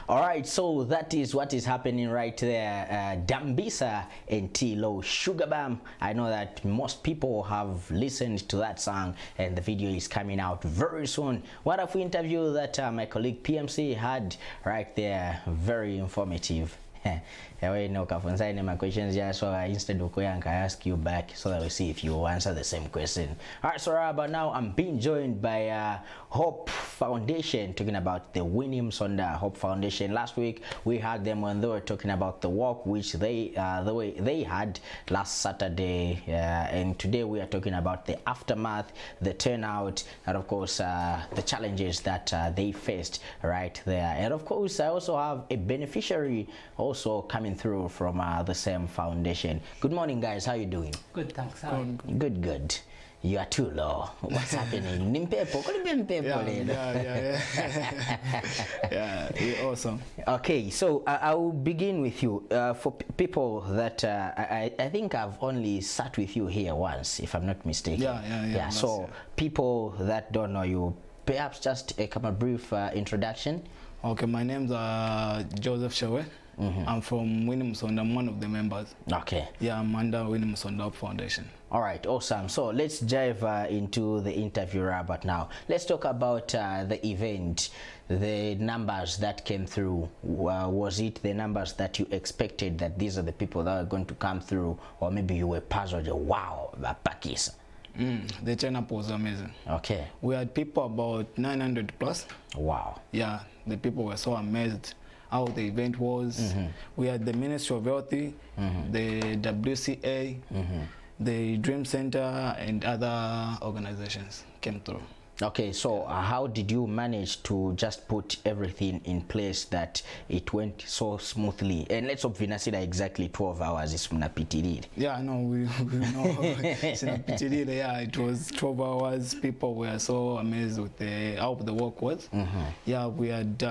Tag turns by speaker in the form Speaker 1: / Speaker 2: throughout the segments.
Speaker 1: All right, so that is what is happening right there. Dambisa and T-Lo Sugar Bam. I know that most people have listened to that song, and the video is coming out very soon. What of interview that my colleague PMC had right there? Very informative. My questions here, so instead of going, I ask you back so that we see if you answer the same question. Alright, so right about now I'm being joined by Hope Foundation, talking about the Winnie Musonda Hope Foundation. Last week we had them when they were talking about the walk which they the way they had last Saturday, and today we are talking about the aftermath, the turnout, and of course the challenges that they faced right there. And of course I also have a beneficiary also coming through from the same foundation. Good morning, guys. How you doing?
Speaker 2: Good, thanks.
Speaker 1: Good. You are too low. What's happening?
Speaker 3: Yeah, you're awesome.
Speaker 1: Okay, so I will begin with you. For people that I think I've only sat with you here once, if I'm not mistaken.
Speaker 3: Yeah.
Speaker 1: So people that don't know you, perhaps just a brief introduction.
Speaker 3: Okay, my name's Joseph Shewe. I'm from Winnie Musonda. I'm one of the members.
Speaker 1: Okay.
Speaker 3: Yeah, I'm under Winnie Musonda Foundation.
Speaker 1: All right, awesome. So let's dive into the interview, Robert. Now let's talk about the event, the numbers that came through. Was it the numbers that you expected, that these are the people that are going to come through, or maybe you were puzzled? Wow, Pakis.
Speaker 3: The turn-up was amazing.
Speaker 1: Okay.
Speaker 3: We had people about 900 plus.
Speaker 1: Wow.
Speaker 3: Yeah, the people were so amazed how the event was. We had the Ministry of Health, the WCA, the Dream Center, and other organizations came through.
Speaker 1: Okay, so how did you manage to just put everything in place that it went so smoothly? And let's hope Vinasida exactly 12 hours is mnapitirire.
Speaker 3: Yeah, no, we know. Yeah, it was 12 hours. People were so amazed with how the work was. Yeah, we had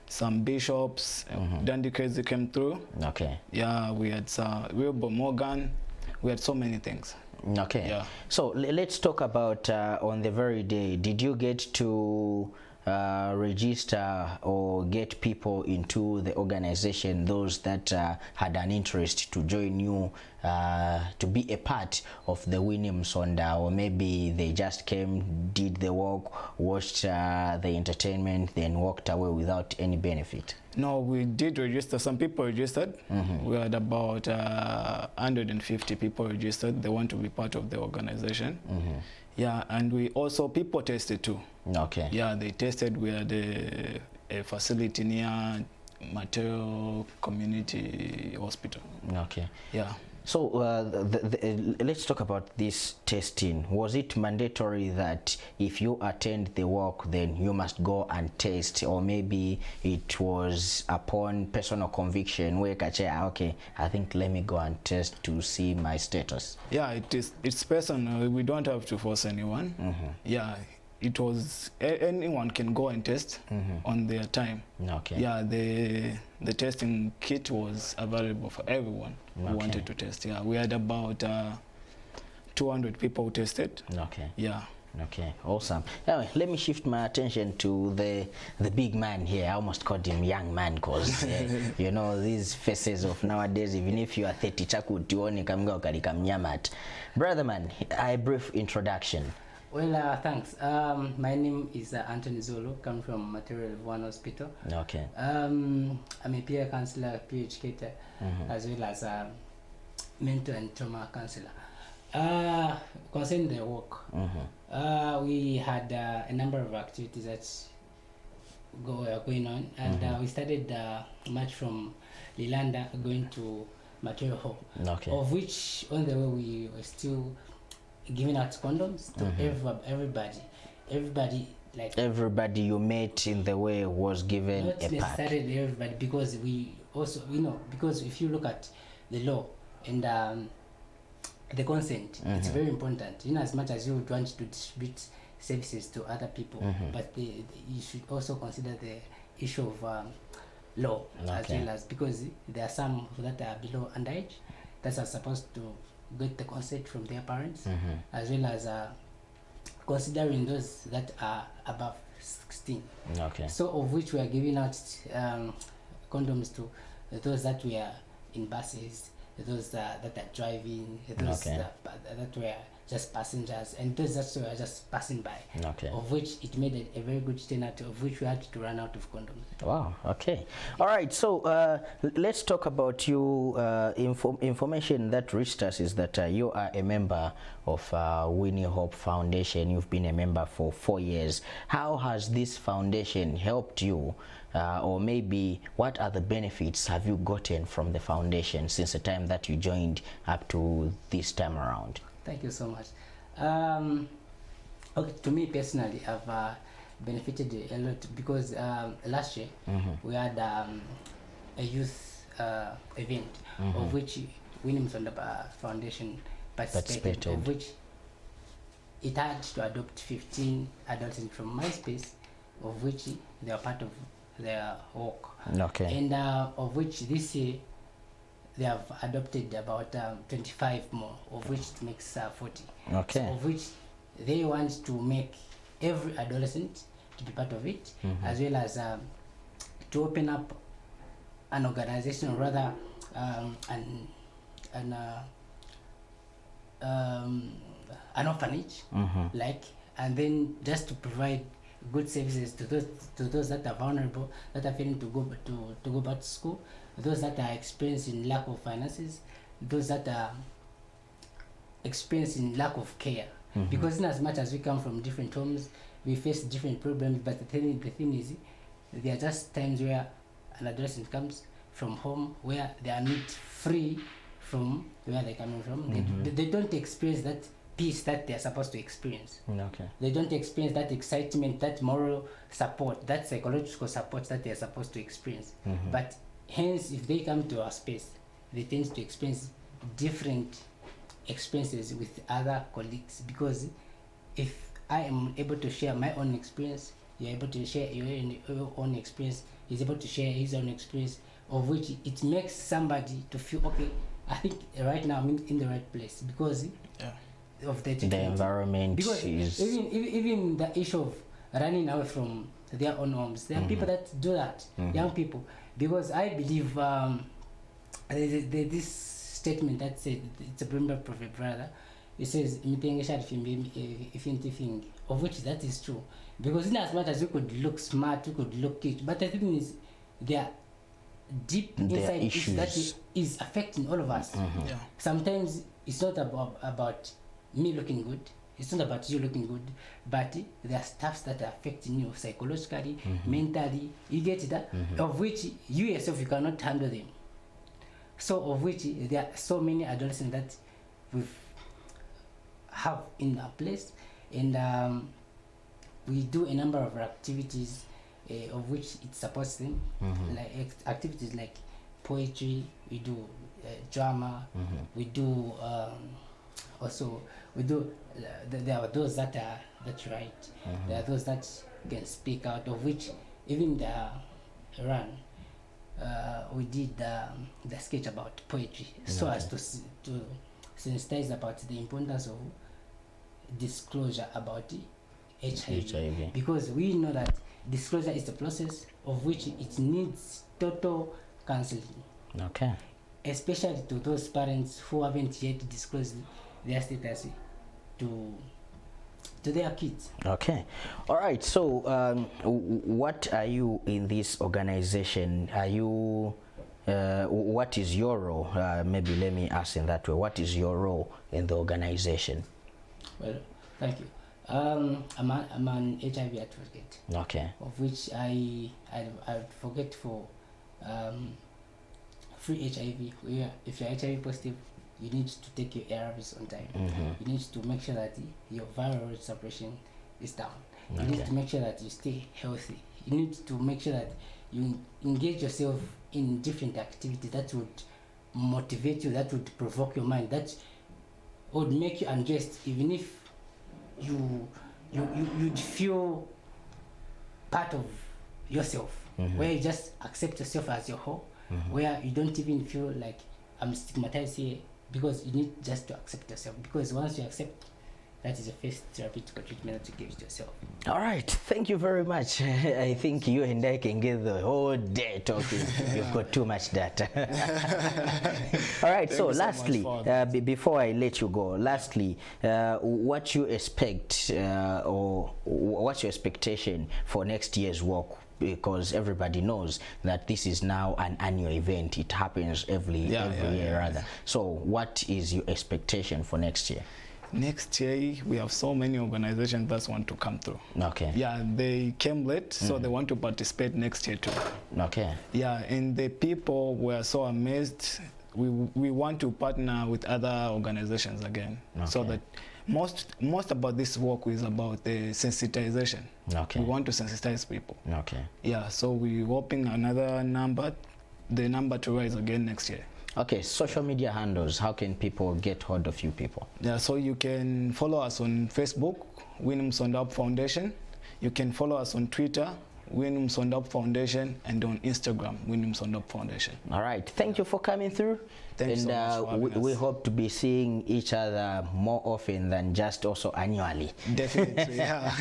Speaker 3: some bishops, Dandy Crazy came through.
Speaker 1: Okay.
Speaker 3: Yeah, we had Wilbur Morgan. We had so many things.
Speaker 1: Okay.
Speaker 3: Yeah.
Speaker 1: So let's talk about on the very day, did you get to register or get people into the organization, those that had an interest to join you, to be a part of the Winnie Musonda, or maybe they just came, did the work, watched the entertainment, then walked away without any benefit?
Speaker 3: No, we did register. Some people registered. We had about 150 people registered. They want to be part of the organization. Yeah, and we also, people tested too.
Speaker 1: Okay.
Speaker 3: Yeah, they tested. We had a facility near Mateo Community Hospital.
Speaker 1: Okay.
Speaker 3: Yeah.
Speaker 1: So let's talk about this testing. Was it mandatory that if you attend the walk, then you must go and test, or maybe it was upon personal conviction where okay, I think let me go and test to see my status?
Speaker 3: Yeah, it's personal. We don't have to force anyone. Yeah, it was anyone can go and test on their time.
Speaker 1: Okay.
Speaker 3: Yeah, the testing kit was available for everyone who wanted to test. Yeah, we had about 200 people who tested.
Speaker 1: Okay.
Speaker 3: Yeah.
Speaker 1: Okay, awesome. Anyway, let me shift my attention to the big man here. I almost called him young man because you know, these faces of nowadays, even if you are 30 chakutuoni kamga ukalikamnyamat. Brother man, a brief introduction.
Speaker 2: Well, thanks. My name is Anthony Zulu, come from Material 1 Hospital.
Speaker 1: Okay.
Speaker 2: I'm a peer counselor, PhD, as well as a mental and trauma counselor. Concerning the work, we had a number of activities that were going on, and we started much from Lilanda going to Material Hall, of which on the way we were still giving out condoms to everybody. Like
Speaker 1: everybody you met in the way was given
Speaker 2: not
Speaker 1: a pack.
Speaker 2: necessarily everybody, because we also, because if you look at the law and the consent, it's very important. As much as you would want to distribute services to other people, but you should also consider the issue of law as well, as because there are some that are below underage that are supposed to get the consent from their parents, as well as considering those that are above 16.
Speaker 1: Okay.
Speaker 2: So of which we are giving out condoms to those that were in buses, those that are driving, those
Speaker 1: Okay.
Speaker 2: that were just passengers, and those that were just passing by.
Speaker 1: Okay.
Speaker 2: Of which it made a very good turnout, of which we had to run out of condoms.
Speaker 1: Wow. Okay. All right. So let's talk about you. Information that reached us is that you are a member of Winnie Hope Foundation. You've been a member for 4 years. How has this foundation helped you, or maybe what are the benefits have you gotten from the foundation since the time that you joined up to this time around?
Speaker 2: Thank you so much. Okay, to me personally, I've benefited a lot because last year we had a youth event of which Winnie Musonda Foundation participated, of which it had to adopt 15 adults from my space, of which they are part of their work.
Speaker 1: Okay.
Speaker 2: And of which this year they have adopted about 25 more, of which it makes 40.
Speaker 1: Okay.
Speaker 2: So of which they want to make every adolescent to be part of it, as well as to open up an organization, or rather an orphanage, like, and then just to provide good services to those that are vulnerable, that are failing to go back to school, those that are experiencing lack of finances, those that are experiencing lack of care. Because in as much as we come from different homes, we face different problems, but the thing is, there are just times where an adolescent comes from home where they are not free from where they're coming from. They don't experience that peace that they're supposed to experience.
Speaker 1: Okay.
Speaker 2: They don't experience that excitement, that moral support, that psychological support that they're supposed to experience. But hence, if they come to our space, they tend to experience different experiences with other colleagues, because if I am able to share my own experience, you're able to share your own experience, he's able to share his own experience, of which it makes somebody to feel, okay, I think right now I'm in the right place because of the
Speaker 1: environment.
Speaker 2: Because
Speaker 1: is
Speaker 2: even the issue of running away from their own homes, there are people that do that, young people, because I believe this statement that said, it's a Bible prophet, brother, it says if anything, of which that is true, because in as much as you could look smart, you could look cute, but the thing is, there are deep inside issues that is affecting all of us. Sometimes it's not about me looking good, it's not about you looking good, but there are stuffs that are affecting you psychologically, mentally, you get that, of which you yourself, you cannot handle them. So of which there are so many adolescents that we have in our place, and we do a number of activities of which it supports them, like activities like poetry, we do drama, we do also we do there are those that write, there are those that can speak out, of which even the run we did the sketch about poetry, so as to sensitize about the importance of disclosure about HIV, because we know that disclosure is the process of which it needs total counseling.
Speaker 1: Okay.
Speaker 2: Especially to those parents who haven't yet disclosed their status to their kids.
Speaker 1: Okay. All right. So, what are you in this organization? Are you? What is your role? Maybe let me ask in that way. What is your role in the organization?
Speaker 2: Well, thank you. I'm an HIV advocate.
Speaker 1: Okay.
Speaker 2: Of which I advocate for free HIV. Where if you're HIV positive, you need to take your ARVs on time. You need to make sure that your viral suppression is down. You need to make sure that you stay healthy. You need to make sure that you engage yourself in different activities that would motivate you, that would provoke your mind, that would make you undressed, even if you'd feel part of yourself, where you just accept yourself as your whole, where you don't even feel like I'm stigmatized here, because you need just to accept yourself, because once you accept that is the first therapeutic treatment that you give to yourself.
Speaker 1: All right, thank you very much. I think you and I can get the whole day talking. You've got too much data. All right, so lastly, before I let you go, lastly, what you expect or what's your expectation for next year's walk? Because everybody knows that this is now an annual event. It happens every year rather. So what is your expectation for next year?
Speaker 3: Next year, we have so many organizations that want to come through.
Speaker 1: Okay.
Speaker 3: Yeah, they came late, so they want to participate next year too.
Speaker 1: Okay.
Speaker 3: Yeah, and the people were so amazed. We want to partner with other organizations again, so that most about this work is about the sensitization.
Speaker 1: Okay.
Speaker 3: We want to sensitize people.
Speaker 1: Okay.
Speaker 3: Yeah, so we're hoping the number to rise again next year.
Speaker 1: Okay, social media handles, how can people get hold of you people?
Speaker 3: Yeah, so you can follow us on Facebook, Winnie Musonda Foundation. You can follow us on Twitter, Winnie Musonda Foundation, and on Instagram, Winnie Musonda Foundation.
Speaker 1: All right, thank you for coming through.
Speaker 3: Thanks so much for having us.
Speaker 1: We hope to be seeing each other more often than just also annually.
Speaker 3: Definitely, yeah.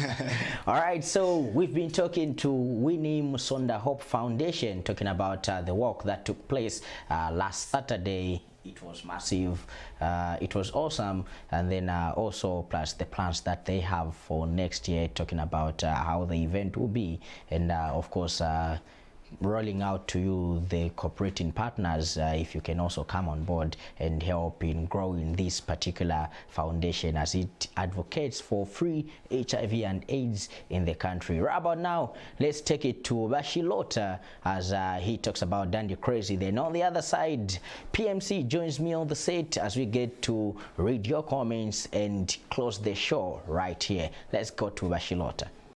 Speaker 1: All right, so we've been talking to Winnie Musonda Hope Foundation, talking about the work that took place last Saturday. It was massive, it was awesome, and then also plus the plans that they have for next year, talking about how the event will be, and of course rolling out to you the cooperating partners, if you can also come on board and help in growing this particular foundation as it advocates for free HIV and AIDS in the country. Right about now, let's take it to Bashilota as he talks about Dandy Crazy. Then on the other side, PMC joins me on the set as we get to read your comments and close the show right here. Let's go to Bashilota.